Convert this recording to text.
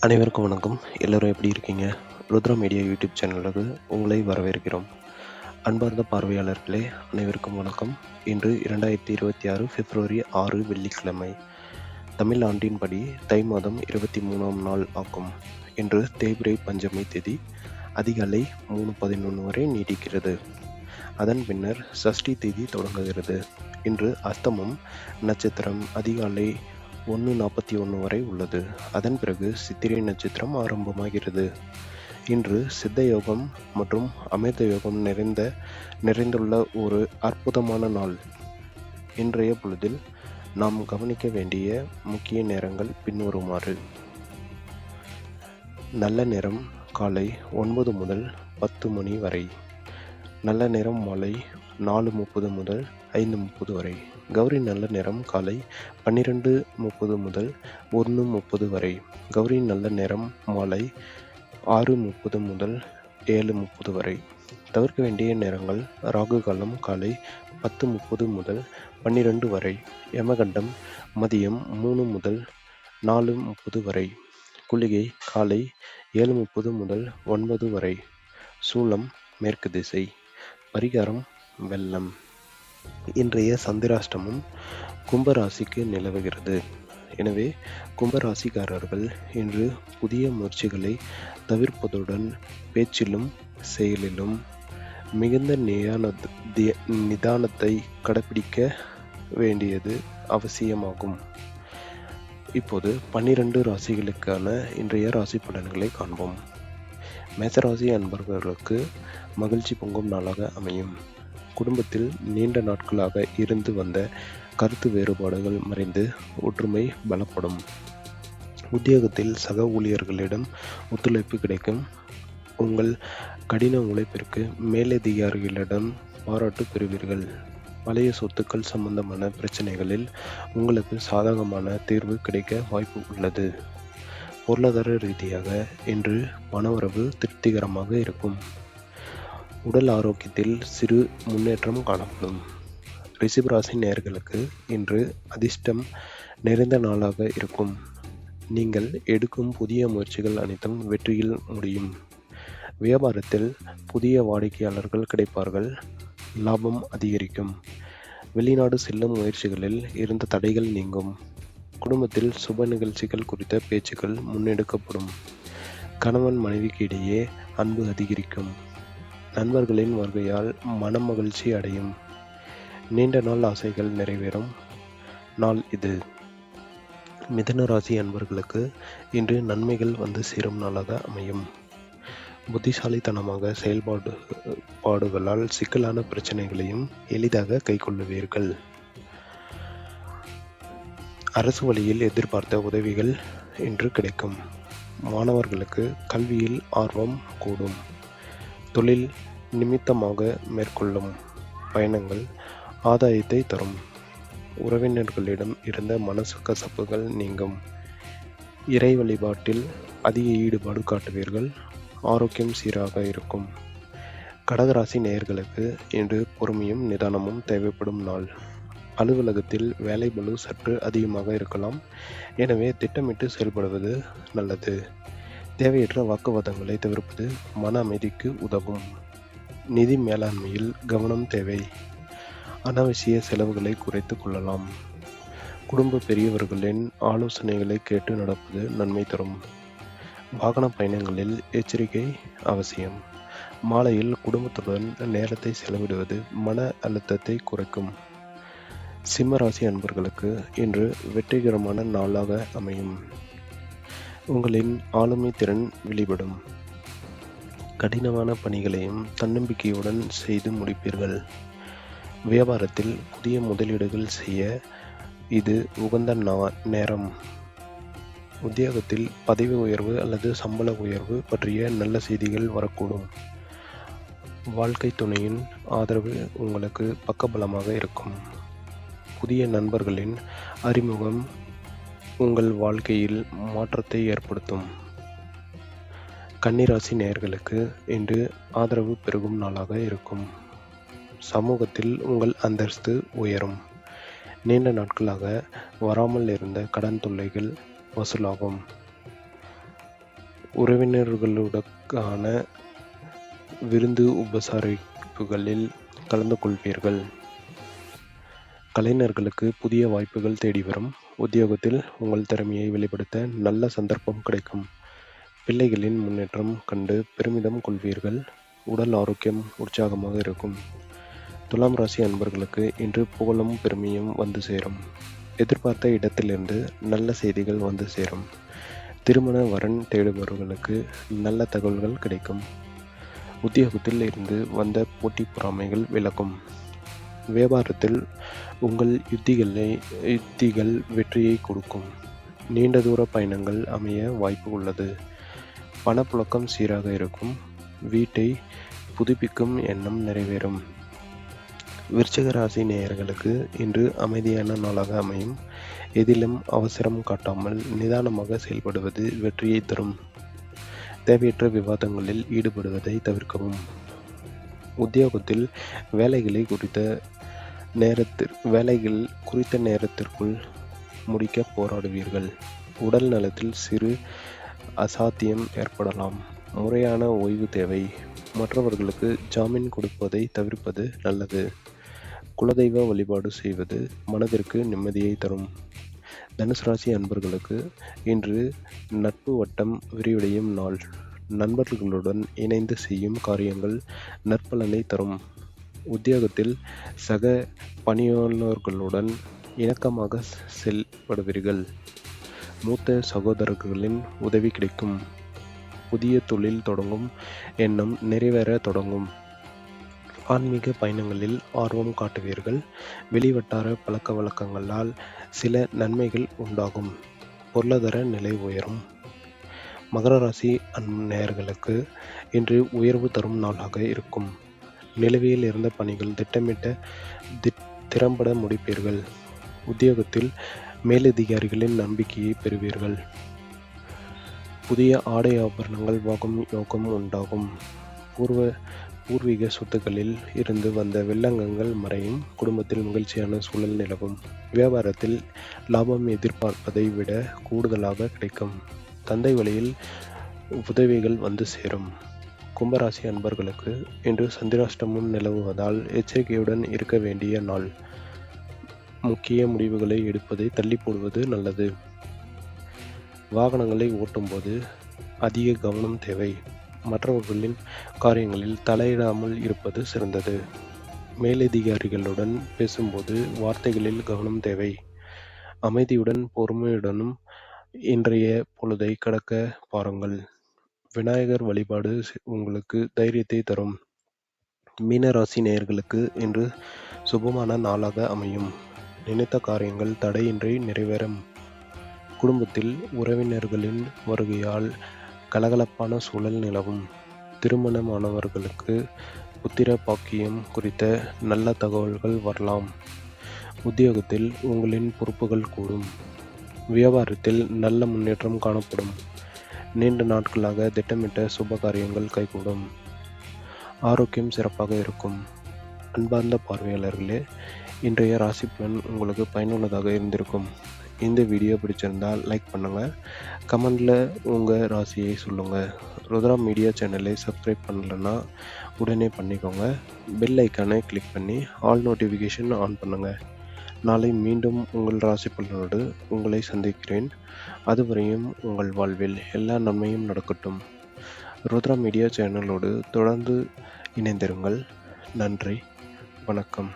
அனைவருக்கும் வணக்கம். எல்லோரும் எப்படி இருக்கீங்க? ருத்ரா மீடியா யூடியூப் சேனலுக்கு உங்களை வரவேற்கிறோம். அன்பார்ந்த பார்வையாளர்களே, அனைவருக்கும் வணக்கம். இன்று 2026 பிப்ரவரி 6 வெள்ளிக்கிழமை. தமிழ் ஆண்டின்படி தை மாதம் 23ஆம் நாள் ஆகும். இன்று தேய்பிறை பஞ்சமி திதி அதிகாலை 3:11 வரை நீடிக்கிறது. அதன் பின்னர் சஷ்டி திதி தொடங்குகிறது. இன்று அஸ்தமம் நட்சத்திரம் அதிகாலை 1:41 வரை உள்ளது. அதன் பிறகு சித்திரை நட்சத்திரம் ஆரம்பமாகிறது. இன்று சித்த யோகம் மற்றும் அமிர்த யோகம் நிறைந்துள்ள ஒரு அற்புதமான நாள். இன்றைய பொழுதில் நாம் கவனிக்க வேண்டிய முக்கிய நேரங்கள் பின்வருமாறு. நல்ல நேரம் காலை 9 முதல் 10 மணி வரை. நல்ல நேரம் மாலை 4:30 முதல் 5:30 வரை. கௌரி நல்ல நேரம் காலை 12:30 முதல் 1:30 வரை. கௌரி நல்ல நேரம் மாலை 6:30 முதல் 7:30 வரை. தவிர்க்க வேண்டிய நேரங்கள்: ராகு காலம் காலை 10:30 முதல் 12 வரை. யமகண்டம் மதியம் 3 முதல் 4:30 வரை. குளிகை காலை 7:30 முதல் 9 வரை. சூலம் மேற்கு திசை. பரிகாரம் வெள்ளம். இன்றைய சந்திராஷ்டமம் கும்பராசிக்கு நிலவுகிறது. எனவே கும்பராசிக்காரர்கள் இன்று புதிய முயற்சிகளை தவிர்ப்பதுடன் பேச்சிலும் செயலிலும் மிகுந்த நிதானத்தை கடைபிடிக்க வேண்டியது அவசியமாகும். இப்போது 12 ராசிகளுக்கான இன்றைய ராசி பலன்களை காண்போம். மேசராசி அன்பர்களுக்கு மகிழ்ச்சி பொங்கும் நாளாக அமையும். குடும்பத்தில் நீண்ட நாட்களாக இருந்து வந்த கருத்து வேறுபாடுகள் மறைந்து ஒற்றுமை பலப்படும். உத்தியோகத்தில் சக ஊழியர்களிடம் ஒத்துழைப்பு கிடைக்கும். உங்கள் கடின உழைப்பிற்கு மேலதிகாரிகளிடம் பாராட்டு பெறுவீர்கள். பழைய சொத்துக்கள் சம்பந்தமான பிரச்சனைகளில் உங்களுக்கு சாதகமான தீர்வு கிடைக்க வாய்ப்பு உள்ளது. பொருளாதார ரீதியாக இன்று பணவரவு திருப்திகரமாக இருக்கும். உடல் ஆரோக்கியத்தில் சிறு முன்னேற்றம் காணப்படும். ரிஷபராசி நேயர்களுக்கு இன்று அதிர்ஷ்டம் நிறைந்த நாளாக இருக்கும். நீங்கள் எடுக்கும் புதிய முயற்சிகள் அனைத்தும் வெற்றியில் முடியும். வியாபாரத்தில் புதிய வாடிக்கையாளர்கள் கிடைப்பார்கள். லாபம் அதிகரிக்கும். வெளிநாடு செல்லும் முயற்சிகளில் இருந்த தடைகள் நீங்கும். குடும்பத்தில் சுப நிகழ்ச்சிகள் குறித்த பேச்சுக்கள் முன்னெடுக்கப்படும். கணவன் மனைவிக்கு இடையே அன்பு அதிகரிக்கும். நண்பர்களின் வருகையால் மனம் மகிழ்ச்சி அடையும். நீண்ட நாள் ஆசைகள் நிறைவேறும் நாள் இது. மிதுன ராசி அன்பர்களுக்கு இன்று நன்மைகள் வந்து சேரும் நாளாக அமையும். புத்திசாலித்தனமாக செயல்பாடுகளால் சிக்கலான பிரச்சனைகளையும் எளிதாக கைக்கொள்ளுவீர்கள். அரசு வழியில் எதிர்பார்த்த உதவிகள் இன்று கிடைக்கும். மாணவர்களுக்கு கல்வியில் ஆர்வம் கூடும். தொழில் நிமித்தமாக மேற்கொள்ளும் பயணங்கள் ஆதாயத்தை தரும். உறவினர்களிடம் இருந்த மனக்கசப்புகள் நீங்கும். இறை வழிபாட்டில் அதிக ஈடுபாடு காட்டுவீர்கள். ஆரோக்கியம் சீராக இருக்கும். கடகராசி நேயர்களுக்கு இன்று பொறுமையும் நிதானமும் தேவைப்படும் நாள். அலுவலகத்தில் வேலை பளு சற்று அதிகமாக இருக்கலாம். எனவே திட்டமிட்டு செயல்படுவது நல்லது. தேவையற்ற வாக்குவாதங்களை தவிர்ப்பது மன அமைதிக்கு உதவும். நிதி மேலாண்மையில் கவனம் தேவை. அனாவசிய செலவுகளை குறைத்து கொள்ளலாம். குடும்ப பெரியவர்களின் ஆலோசனைகளை கேட்டு நடப்பது நன்மை தரும். வாகன பயணங்களில் எச்சரிக்கை அவசியம். மாலையில் குடும்பத்துடன் நேரத்தை செலவிடுவது மன அழுத்தத்தை குறைக்கும். சிம்மராசி அன்பர்களுக்கு இன்று வெற்றிகரமான நாளாக அமையும். உங்களின் ஆளுமை திறன் வெளிப்படும். கடினமான பணிகளையும் தன்னம்பிக்கையுடன் செய்து முடிப்பீர்கள். வியாபாரத்தில் புதிய முதலீடுகள் செய்ய இது உகந்த நேரம். உத்தியோகத்தில் பதவி உயர்வு அல்லது சம்பள உயர்வு பற்றிய நல்ல செய்திகள் வரக்கூடும். வாழ்க்கை துணையின் ஆதரவு உங்களுக்கு பக்கபலமாக இருக்கும். புதிய நண்பர்களின் அறிமுகம் உங்கள் வாழ்க்கையில் மாற்றத்தை ஏற்படுத்தும். கன்னிராசி நேயர்களுக்கு இன்று ஆதரவு பெருகும் நாளாக இருக்கும். சமூகத்தில் உங்கள் அந்தஸ்து உயரும். நீண்ட நாட்களாக வராமல் இருந்த கடன் தொல்லைகள் வசூலாகும். உறவினர்களுடனான விருந்து உபசரிப்புகளில் கலந்து கொள்வீர்கள். கலைஞர்களுக்கு புதிய வாய்ப்புகள் தேடி வரும். உத்தியோகத்தில் உங்கள் திறமையை வெளிப்படுத்த நல்ல சந்தர்ப்பம் கிடைக்கும். பிள்ளைகளின் முன்னேற்றம் கண்டு பெருமிதம் கொள்வீர்கள். உடல் ஆரோக்கியம் உற்சாகமாக இருக்கும். துலாம் ராசி அன்பர்களுக்கு இன்று புகழும் பெருமையும் வந்து சேரும். எதிர்பார்த்த இடத்திலிருந்து நல்ல செய்திகள் வந்து சேரும். திருமண வரன் தேடுபவர்களுக்கு நல்ல தகவல்கள் கிடைக்கும். உத்தியோகத்தில் இருந்து வந்த போட்டி பொறாமைகள் விலகும். வியாபாரத்தில் உங்கள் யுத்திகள் வெற்றியை கொடுக்கும். நீண்ட தூர பயணங்கள் அமைய வாய்ப்பு உள்ளது. பணப்புழக்கம் சீராக இருக்கும். வீட்டை புதுப்பிக்கும் எண்ணம் நிறைவேறும். விருச்சிக ராசி நேயர்களுக்கு இன்று அமைதியான நாளாக அமையும். எதிலும் அவசரம் காட்டாமல் நிதானமாக செயல்படுவது வெற்றியை தரும். தேவையற்ற விவாதங்களில் ஈடுபடுவதை தவிர்க்கவும். உத்தியோகத்தில் வேலைகள் குறித்த நேரத்திற்குள் முடிக்க போராடுவீர்கள். உடல் நலத்தில் சிறு அசாத்தியம் ஏற்படலாம். முறையான ஓய்வு தேவை. மற்றவர்களுக்கு ஜாமீன் கொடுப்பதை தவிர்ப்பது நல்லது. குலதெய்வ வழிபாடு செய்வது மனதிற்கு நிம்மதியை தரும். தனுசு ராசி அன்பர்களுக்கு இன்று நட்பு வட்டம் விரிவடையும் நாள். நண்பர்களுடன் இணைந்து செய்யும் காரியங்கள் நற்பலனை தரும். உத்தியோகத்தில் சக பணியாளர்களுடன் இணக்கமாக செயல்படுவீர்கள். மூத்த சகோதரர்களின் உதவி கிடைக்கும். புதிய தொழில் தொடங்கும் எண்ணம் நிறைவேற தொடங்கும். ஆன்மீக பயணங்களில் ஆர்வம் காட்டுவீர்கள். வெளிவட்டார பழக்க வழக்கங்களால் சில நன்மைகள் உண்டாகும். பொருளாதார நிலை உயரும். மகர ராசி நேயர்களுக்கு இன்று உயர்வு தரும் நாளாக இருக்கும். நிலுவையில் இருந்த பணிகள் திறம்பட முடிப்பீர்கள். உத்தியோகத்தில் மேலதிகாரிகளின் நம்பிக்கையை பெறுவீர்கள். புதிய ஆடை ஆபரணங்கள் வாங்கும் யோகம் உண்டாகும். பூர்வீக சொத்துக்களில் இருந்து வந்த வில்லங்கங்கள் மறையும். குடும்பத்தில் மகிழ்ச்சியான சூழல் நிலவும். வியாபாரத்தில் லாபம் எதிர்பார்ப்பதை விட கூடுதலாக கிடைக்கும். தந்தை வழியில் உதவிகள் வந்து சேரும். கும்பராசி அன்பர்களுக்கு இன்று சந்திராஷ்டமம் நிலவுவதால் எச்சரிக்கையுடன் இருக்க வேண்டிய நாள். முக்கிய முடிவுகளை எடுப்பதை தள்ளி போடுவது நல்லது. வாகனங்களை ஓட்டும்போது அதிக கவனம் தேவை. மற்றவர்களின் காரியங்களில் தலையிடாமல் இருப்பது சிறந்தது. மேலதிகாரிகளுடன் பேசும்போது வார்த்தைகளில் கவனம் தேவை. அமைதியுடன் பொறுமையுடனும் இன்றைய பொழுதை கடக்க பாருங்கள். விநாயகர் வழிபாடு உங்களுக்கு தைரியத்தை தரும். மீன ராசி நேயர்களுக்கு இன்று சுபமான நாளாக அமையும். நினைத்த காரியங்கள் தடையின்றி நிறைவேறும். குடும்பத்தில் உறவினர்களின் வருகையால் கலகலப்பான சூழல் நிலவும். திருமணமானவர்களுக்கு புத்திர பாக்கியம் குறித்த நல்ல தகவல்கள் வரலாம். உத்தியோகத்தில் உங்களின் பொறுப்புகள் கூடும். வியாபாரத்தில் நல்ல முன்னேற்றம் காணப்படும். நீண்ட நாட்களாக திட்டமிட்ட சுப காரியங்கள் கைகூடும். ஆரோக்கியம் சிறப்பாக இருக்கும். அன்பார்ந்த பார்வையாளர்களே, இன்றைய ராசி பலன் உங்களுக்கு பயனுள்ளதாக இருந்திருக்கும். இந்த வீடியோ பிடிச்சிருந்தால் லைக் பண்ணுங்கள். கமெண்டில் உங்கள் ராசியை சொல்லுங்கள். ருத்ரா மீடியா சேனலை சப்ஸ்கிரைப் பண்ணலைன்னா உடனே பண்ணிக்கோங்க. பெல் ஐக்கானை கிளிக் பண்ணி ஆல் நோட்டிஃபிகேஷன் ஆன் பண்ணுங்கள். நாளை மீண்டும் உங்கள் ராசி பலனோடு உங்களை சந்திக்கிறேன். அதுவரையும் உங்கள் வாழ்வில் எல்லா நன்மையும் நடக்கட்டும். ருத்ரா மீடியா சேனலோடு தொடர்ந்து இணைந்திருங்கள். நன்றி, வணக்கம்.